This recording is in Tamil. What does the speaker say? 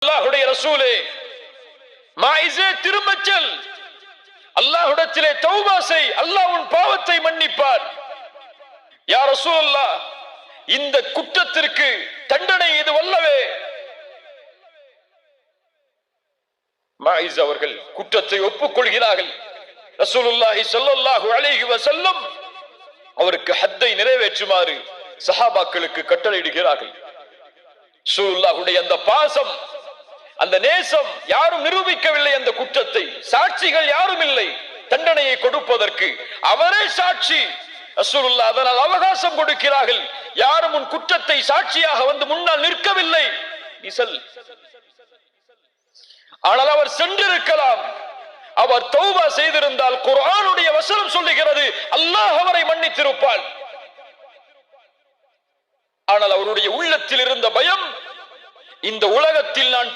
அல்லாஹ்வுடைய ரசூலே மாயிஸே திரும்பச் செல், அல்லாஹ்விடத்திலே தௌபா செய், அல்லாஹ் உன் பாவத்தை மன்னிப்பார். யா ரசூலல்லாஹ், இந்த குற்றத்திற்கு தண்டனை இது வல்லவே. மாயிஸ் அவர்கள் குற்றத்தை ஒப்புக்கொள்கிறார்கள். ரசூலுல்லாஹி ஸல்லல்லாஹு அலைஹி வஸல்லம் அவருக்கு ஹத்தை நிறைவேற்றுமாறு சஹாபாக்களுக்கு கட்டளையிடுகிறார்கள். ரசூலுல்லாஹுடைய அந்த பாசம், அந்த நேசம் யாரும் நிரூபிக்கவில்லை. அந்த குற்றத்தை சாட்சிகள் யாரும் இல்லை தண்டனையை கொடுப்பதற்கு, அவரே சாட்சி. ரசூலுல்லாஹ் அதனால் அவகாசம் கொடுக்கிறார்கள். யாரும் உன் குற்றத்தை சாட்சியாக வந்து முன்னால் நிற்கவில்லை, நீ செல். ஆனால் அவர் சென்றிருக்கலாம். அவர் தௌபா செய்திருந்தால் குர்ஆனுடைய வசனம் சொல்லுகிறது அல்லாஹ் அவரை மன்னித்திருப்பான். ஆனால் அவருடைய உள்ளத்தில் இருந்த பயம், இந்த உலகத்தில் நான்